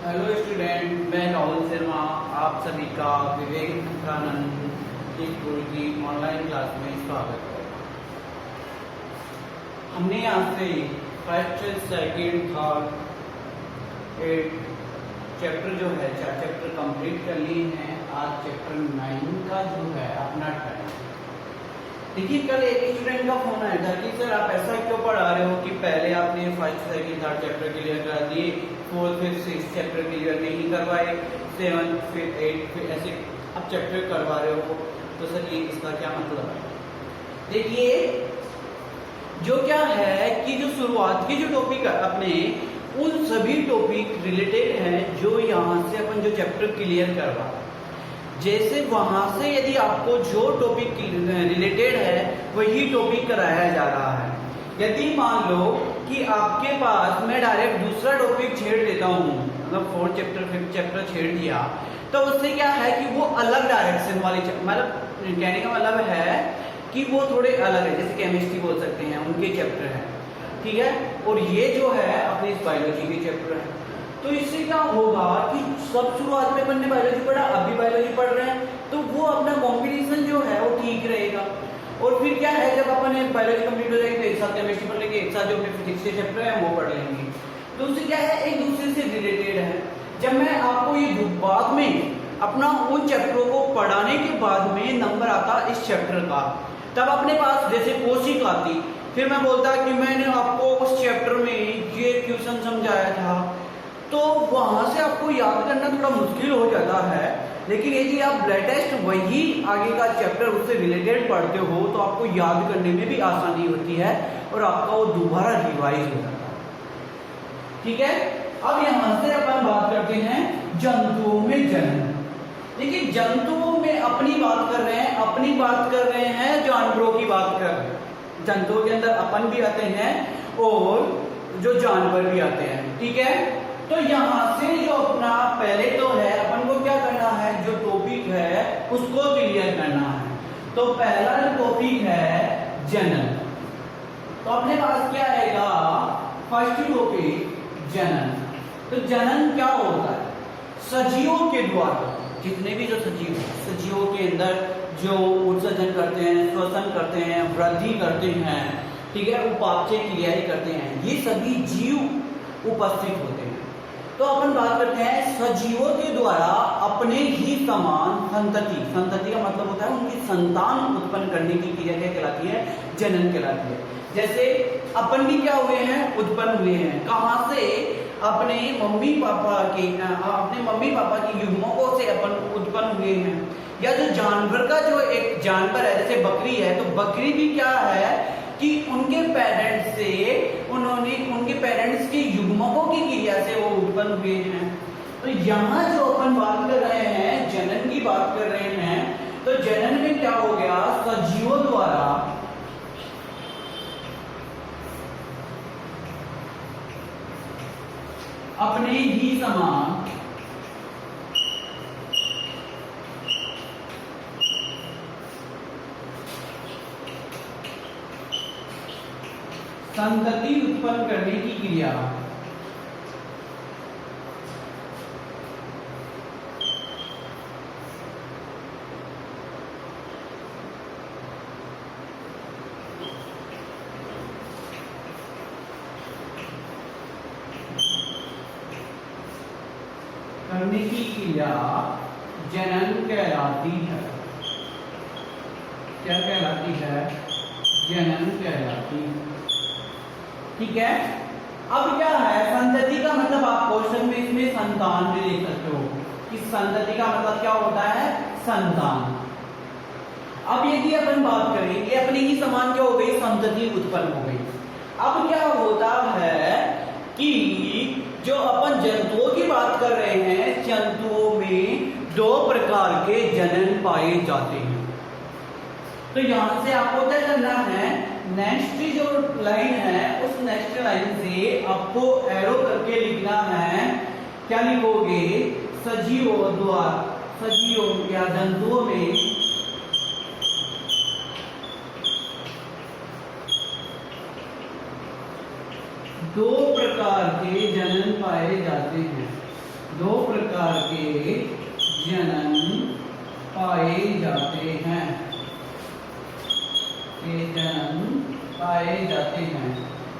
Hello student, मैं राहुल शर्मा आप सभी का विवेक नंदन स्कूल की ऑनलाइन क्लास में स्वागत है। हमने यहाँ से first second third eight chapter जो है 4 चैप्टर कंप्लीट कर लिए हैं। आज चैप्टर 9 का जो है अपना टर्न। देखिए, कल एक स्टूडेंट का फोन आया था कि सर आप ऐसा क्यों पढ़ा रहे हो कि पहले आपने first second third chapter clear करा दिए, fourth fifth six chapter clear नहीं करवाए, 7 फिर 8 फिर ऐसे अब चैप्टर करवा रहे हो। तो सर ये इसका क्या मतलब है? देखिए, जो क्या है कि जो शुरुआत के जो टॉपिक अपने उन सभी टॉपिक रिलेटेड हैं जो यहाँ से अपन जो चैप्टर क्लियर करवा, जैसे वहां से यदि आपको जो टॉपिक रिलेटेड है वही टॉपिक कराया जा रहा है। यदि मान लो कि आपके पास मैं डायरेक्ट दूसरा टॉपिक छेड़ देता हूँ, मतलब 4 चैप्टर 5 चैप्टर छेड़ दिया, तो उससे क्या है कि वो अलग डायरेक्शन वाले, मतलब कहने का मतलब है कि वो थोड़े अलग है। जैसे केमिस्ट्री बोल सकते हैं, उनके चैप्टर है, ठीक है, और ये जो है अपनी बायोलॉजी के चैप्टर है। तो इससे क्या होगा कि सब शुरुआत में अपन ने बायोलॉजी पढ़ा, अभी बायोलॉजी पढ़ रहे हैं, तो वो अपना कॉम्बिनेशन जो है वो ठीक रहेगा। और फिर क्या है, जब अपन बायोलॉजी कंप्लीट हो जाएगी तो एक साथ केमिस्ट्री पढ़ लेंगे, एक साथ जो अपने फिजिक्स के चैप्टर है वो पढ़ लेंगे। तो उससे क्या है, एक दूसरे से रिलेटेड है। जब मैं आपको ये बाद में अपना उन चैप्टरों को पढ़ाने के बाद में नंबर आता इस चैप्टर का, तब अपने पास जैसे कोशिक आती, फिर मैं बोलता कि मैंने आपको उस चैप्टर में ये क्वेश्चन समझाया था, तो वहां से आपको याद करना थोड़ा मुश्किल हो जाता है। लेकिन यदि आप लेटेस्ट वही आगे का चैप्टर उससे रिलेटेड पढ़ते हो तो आपको याद करने में भी आसानी होती है और आपका वो दोबारा रिवाइज हो जाता है। ठीक है, अब यहां से अपन बात करते हैं जंतुओं में जनन। देखिए, जंतुओं में अपनी बात कर रहे हैं, जानवरों की बात कर रहे हैं। जंतुओं के अंदर अपन भी आते हैं और जो जानवर भी आते हैं, ठीक है। तो यहां से जो अपना पहले तो है, अपन को क्या करना है, जो टॉपिक है उसको क्लियर करना है। तो पहला जो टॉपिक है जनन, तो अपने पास क्या आएगा, फर्स्ट टॉपिक जनन। तो जनन क्या होता है? सजीवों के द्वारा, जितने भी जो सजीवों के अंदर जो उत्सर्जन करते हैं, श्वसन करते हैं, वृद्धि करते हैं, ठीक है, उपापचय क्रियाएं करते हैं, ये सभी जीव उपस्थित होते हैं। तो अपन बात करते हैं सजीवों के द्वारा अपने ही समान संतति का मतलब होता है उनकी संतान उत्पन्न करने की क्रिया क्या कहलाती है? जनन कहलाती है। जैसे अपन भी क्या हुए हैं, उत्पन्न हुए हैं। कहां से? अपने मम्मी पापा के युग्मकों से अपन उत्पन्न हुए हैं। या जो जानवर का जो एक जानवर है, जैसे बकरी है, तो बकरी भी क्या है कि उनके पेरेंट्स के युग्मकों की क्रिया से वो उत्पन्न हुए हैं। तो यहाँ जो अपन बात कर रहे हैं, जनन की बात कर रहे हैं, तो जनन में क्या हो गया, सजीवों द्वारा अपने ही समान संतति उत्पन्न करने की क्रिया करने की क्रिया जनन कहलाती है। क्या कहलाती है? जनन कहलाती है। ठीक है। अब क्या है, संतति का मतलब आप क्वेश्चन में इसमें संतान भी देख सकते हो कि संतति का मतलब क्या होता है? संतान। अब यदि अपन बात करें, ये अपने ही समान क्या हो गई, संतति उत्पन्न हो गई। अब क्या होता है कि जो अपन जंतुओं की बात कर रहे हैं, जंतुओं में 2 प्रकार के जनन पाए जाते हैं। तो यहां से आपको क्या करना है, नेक्स्ट जो लाइन है उस नेक्स्ट लाइन से आपको एरो करके लिखना है। क्या लिखोगे? सजीवों या जंतुओं में दो प्रकार के जनन पाए जाते हैं। दो प्रकार के जनन पाए जाते हैं, ये जनन पाए जाते हैं।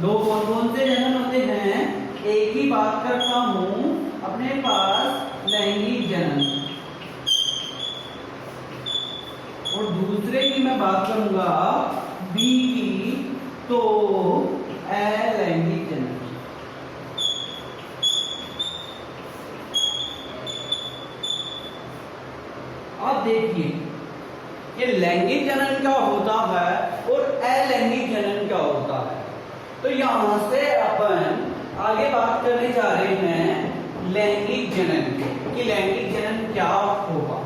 दो कौन कौन से जनन होते हैं? एक ही बात करता हूं अपने पास लैंगिक जनन, और दूसरे की मैं बात करूंगा बी की, तो अलैंगिक जनन। अब देखिए कि लैंगिक जनन क्या होता है और अलैंगिक जनन क्या होता है। तो यहां से अपन आगे बात करने जा रहे हैं लैंगिक जनन की, लैंगिक जनन क्या होगा।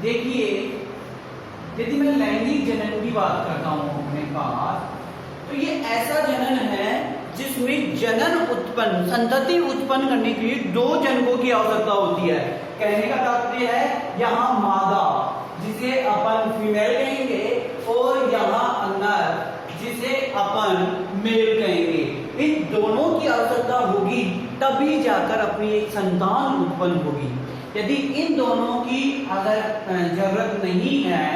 देखिए, यदि मैं लैंगिक जनन की बात करता हूं अपने पास, तो ये ऐसा जनन है जिसमें जनन उत्पन्न, संतति उत्पन्न करने के लिए दो जनकों की आवश्यकता होती है। कहने का तात्पर्य है यहाँ मादा जिसे अपन फीमेल कहेंगे और यहाँ नर जिसे अपन मेल कहेंगे, इन दोनों की आवश्यकता होगी तभी जाकर अपनी एक संतान उत्पन्न होगी। यदि इन दोनों की अगर जरूरत नहीं है,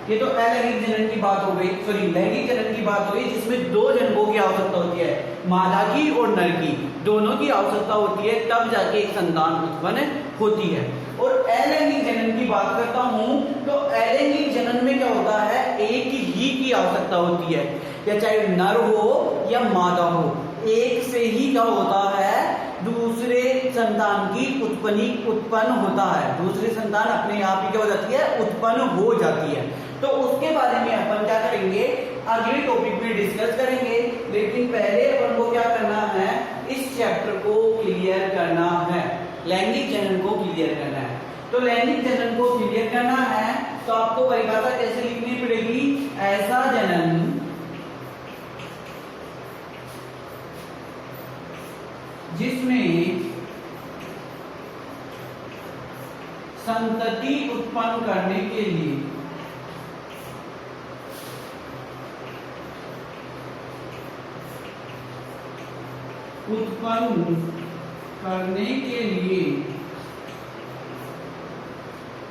ये तो अलैंगिक जनन की बात हो गई, सॉरी लैंगिक जनन की बात हो गई, जिसमें दो जनकों की आवश्यकता होती है, मादा की और नर की, दोनों की आवश्यकता होती है तब जाके एक संतान उत्पन्न होती है। और अलैंगिक जनन की बात करता हूं तो अलैंगिक जनन में क्या होता है, एक ही की आवश्यकता होती है, या चाहे नर हो या मादा हो, एक से ही क्या होता है, दूसरे संतान की उत्पन्न होता है, दूसरी संतान अपने आप ही क्या हो जाती है, उत्पन्न हो जाती है। तो उसके बारे में अपन क्या करेंगे, अगले टॉपिक में डिस्कस करेंगे, लेकिन पहले अपन को क्या करना है, इस चैप्टर को क्लियर करना है, लैंगिक जनन को क्लियर करना है। तो लैंगिक जनन को क्लियर करना है तो आपको परिभाषा कैसे लिखनी पड़ेगी, ऐसा जनन जिसमें संतति उत्पन्न करने के लिए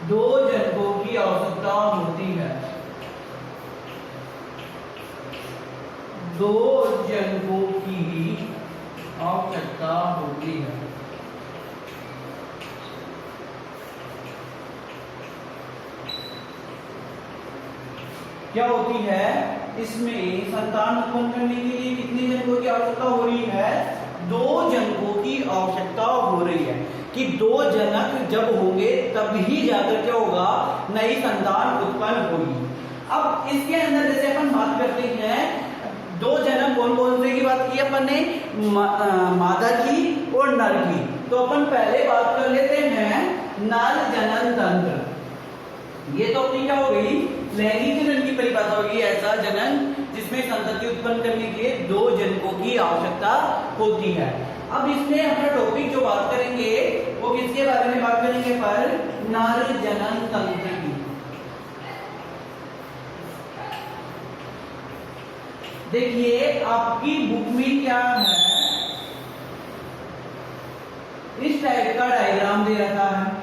दो जनकों की आवश्यकता होती है, दो जनकों की आवश्यकता होती है। क्या होती है, इसमें संतान उत्पन्न करने के लिए कितने जनकों की आवश्यकता हो रही है, दो जनकों की आवश्यकता हो रही है, कि दो जनक जब होंगे तब ही जाकर क्या होगा, नई संतान उत्पन्न होगी। अब इसके अंदर जैसे अपन बात करते हैं, दो जनक कौन कौन से की बात की अपन ने, मादा की और नर की। तो अपन पहले बात कर लेते हैं नर जनन तंत्र। ये तो अपनी क्या हो गई, लैंगिक जनन की परिभाषा होगी, ऐसा जनन जिसमें संतति उत्पन्न करने के लिए दो जनकों की आवश्यकता होती है। अब इसमें अपना टॉपिक जो बात करेंगे वो किसके बारे में बात करेंगे, पर नर जनन तंत्र की। देखिए आपकी बुक में क्या है, इस टाइप का डायग्राम दे रखा है।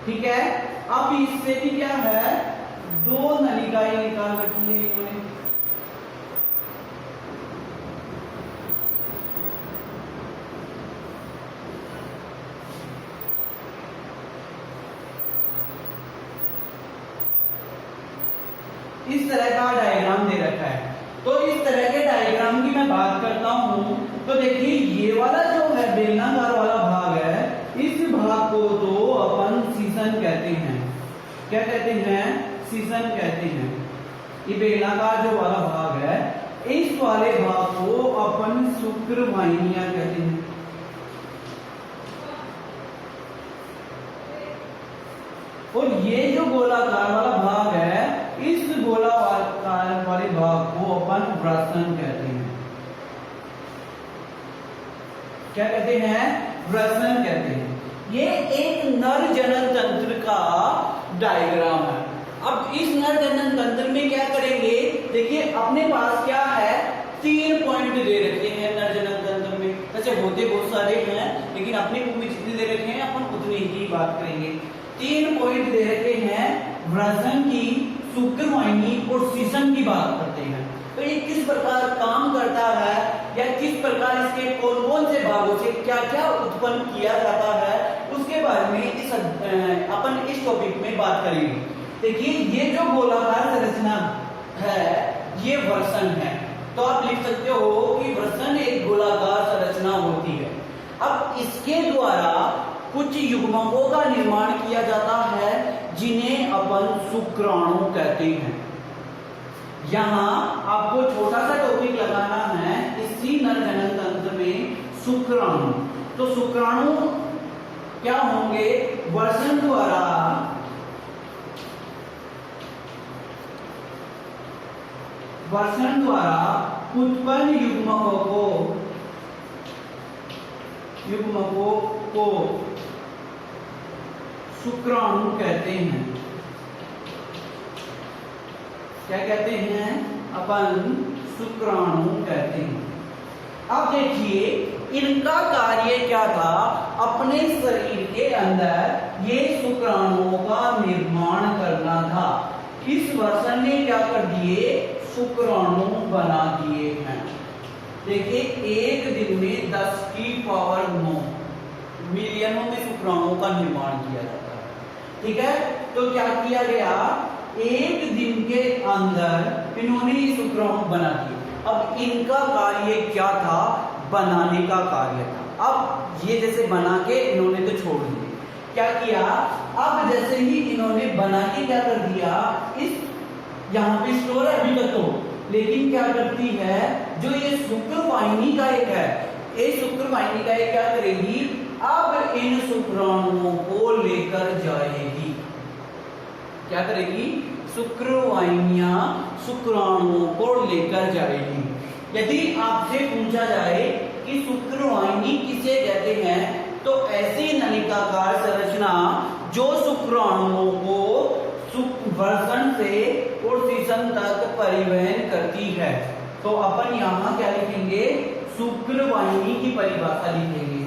ठीक है, अब इससे भी क्या है, दो नलिकाएं निकाल रखी है इन्होंने। इस तरह का डायग्राम दे रखा है। तो इस तरह के डायग्राम की मैं बात करता हूं तो देखिए ये वाला जो है बेलनाकार वाला भाग है, क्या कहते हैं, सीसन कहते हैं। ये बेलनाकार जो वाला भाग है, इस वाले भाग को अपन शुक्रवाहिनियां कहते हैं। और ये जो गोलाकार वाला भाग है, इस गोलाकार वाले भाग को अपन व्रसन कहते हैं। क्या कहते हैं, व्रसन कहते हैं। ये एक नर जनन तंत्र का डायग्राम है। अब इस नर जनन तंत्र में क्या करेंगे, देखिए अपने पास क्या है, 3 पॉइंट दे रखे हैं नर जनन तंत्र में। वैसे होते बहुत सारे हैं, लेकिन अपनी बुक में जितने दे रखे हैं अपन उतनी ही बात करेंगे। 3 पॉइंट दे रखे हैं, व्रसन की, शुक्रवाहिनी और सीसन की बात करते हैं। तो ये किस प्रकार काम करता है, या किस प्रकार इसके कौन कौन से भागों से क्या क्या उत्पन्न किया जाता है, उसके बारे में अपन इस टॉपिक में बात करेंगे। देखिए ये जो गोलाकार संरचना है, ये व्रसन है। तो आप लिख सकते हो कि व्रसन एक गोलाकार संरचना होती है। अब इसके द्वारा कुछ युग्मकों का निर्माण किया जाता है, जिन्हें अपन शुक्राणु कहते हैं। यहाँ आपको छोटा सा टॉपिक लगाना है, इसी नर जनन तंत्र में शुक्राणु। तो शुक्राणु क्या होंगे, व्रसन द्वारा उत्पन्न युग्मकों को शुक्राणु कहते हैं। क्या कहते हैं, अपन शुक्राणु कहते हैं। अब देखिए इनका कार्य क्या था, अपने शरीर के अंदर ये शुक्राणुओं का निर्माण करना था। इस व्रसन ने क्या कर दिए, शुक्राणु बना दिए हैं। देखिए एक दिन में 10 की पावर 9 मिलियनों में शुक्राणुओं का निर्माण किया जाता है। ठीक है, तो क्या किया गया, एक दिन के अंदर इन्होंने शुक्राणु बना दिए। अब इनका कार्य क्या था, बनाने का कार्य था। अब ये जैसे बना के इन्होंने तो छोड़ दिए, क्या किया, अब जैसे ही इन्होंने बना के क्या कर दिया, इस यहाँ पे स्टोर है अभी तक तो, लेकिन क्या करती है, जो ये शुक्रवाहिनी का एक है, ये शुक्रवाहिनी का एक क्या करेगी, अब इन शुक्राणुओं को लेकर जाएगी। क्या करेगी, शुक्रवाहिनियां शुक्राणुओं को लेकर जाएगी। यदि आपसे पूछा जाए कि शुक्रवाहिनी किसे कहते हैं, तो ऐसी नलिकाकार संरचना जो शुक्राणुओं को व्रसन से और सीसन तक परिवहन करती है। तो अपन यहाँ क्या लिखेंगे, शुक्रवाहिनी की परिभाषा लिखेंगे।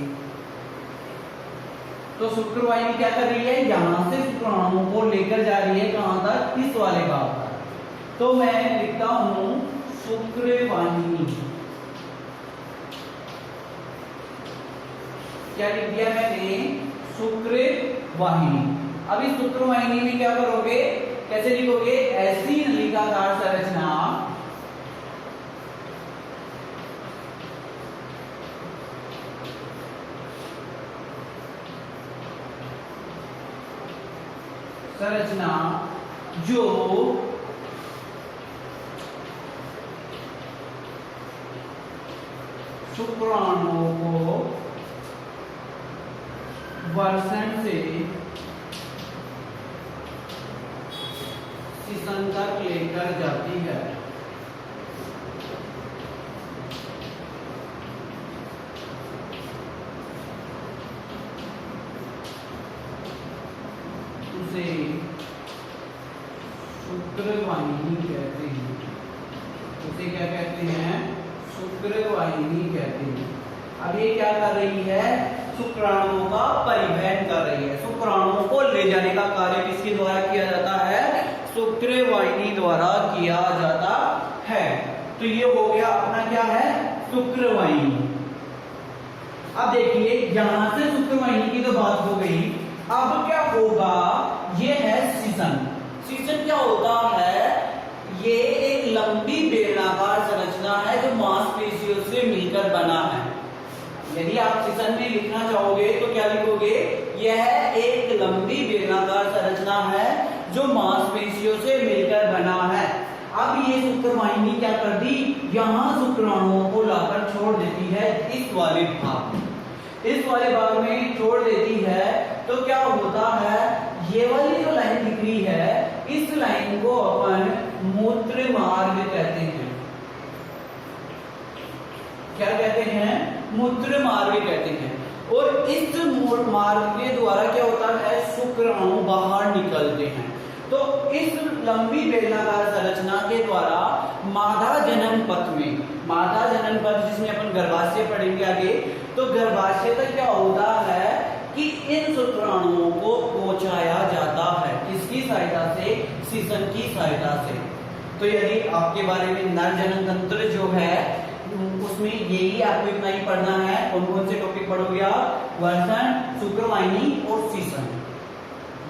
तो शुक्रवाहिनी क्या कर रही है, यहां से शुक्राणुओं को लेकर जा रही है, कहां तक, इस वाले भाग तक। तो मैं लिखता हूं शुक्रवाहिनी। क्या लिख दिया मैंने, शुक्रवाहिनी। अब इस शुक्रवाहिनी में क्या करोगे, कैसे लिखोगे, ऐसी नलिकाकार संरचना जो शुक्राणुओं को व्रसन से सीसन तक लेकर जाती है। उसे शुक्रवाहिनी कहते हैं। उसे क्या कहते हैं, शुक्रवाहिनी कहते हैं। अब ये क्या कर रही है, शुक्राणुओं का परिवहन कर रही है। शुक्राणुओं को ले जाने का कार्य किसके द्वारा किया जाता है, शुक्रवाहिनी द्वारा किया जाता है। तो ये हो गया अपना क्या है, शुक्रवाहिनी। अब देखिए यहां से शुक्रवाहिनी की तो बात हो गई, अब क्या होगा, ये है सीसन। सीसन क्या होता है, ये एक लंबी बेलनाकार संरचना है जो मांसपेशियों से मिलकर बना है। यदि आप सीसन में लिखना चाहोगे तो क्या लिखोगे, यह एक लंबी बेलनाकार संरचना है जो मांसपेशियों से मिलकर बना है। अब ये शुक्रवाहिनी क्या कर दी, यहाँ शुक्राणुओं को लाकर छोड़ देती है इस वाले भाग में, इस वाले भाग में छोड़ देती है। तो क्या होता है, ये वाली जो लाइन दिख रही है, इस लाइन को अपन मूत्र मार्ग कहते हैं। क्या कहते हैं, मूत्र मार्ग कहते हैं। और इस मार्ग के द्वारा क्या होता है, शुक्राणु बाहर निकलते हैं। तो इस लंबी बेलनाकार संरचना के द्वारा मादा जनन पथ में, मादा जनन पथ जिसमें अपन गर्भाशय पढ़ेंगे आगे, तो गर्भाशय तक क्या होता है कि इन शुक्राणुओं को पहुंचाया जाता है, किसकी सहायता से, सीसन की सहायता से। तो यदि आपके बारे में नर जनन तंत्र जो है उसमें यही आपको इतना ही पढ़ना है। कौन कौन से टॉपिक पढ़ोगे आप, वर्धन, शुक्रवाहिनी और सीसन।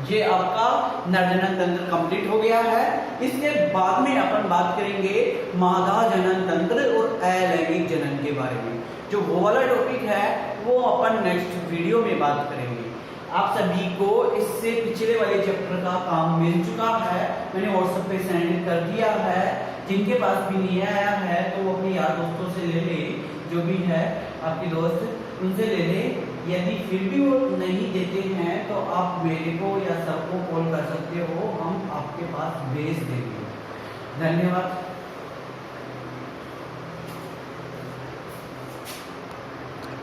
ये आपका नर जनन तंत्र कंप्लीट हो गया है। इसके बाद में अपन बात करेंगे मादा जनन तंत्र और अलैंगिक जनन के बारे में। जो वो वाला टॉपिक है वो अपन नेक्स्ट वीडियो में बात करेंगे। आप सभी को इससे पिछले वाले चैप्टर का काम मिल चुका है, मैंने व्हाट्सएप पे सेंड कर दिया है। जिनके पास भी नहीं आया है तो वो अपने यार दोस्तों से ले ले, जो भी है आपके दोस्त उनसे ले ले। यदि फिर भी वो नहीं देते हैं तो आप मेरे को या सबको कॉल कर सकते हो, हम आपके पास भेज देंगे। धन्यवाद।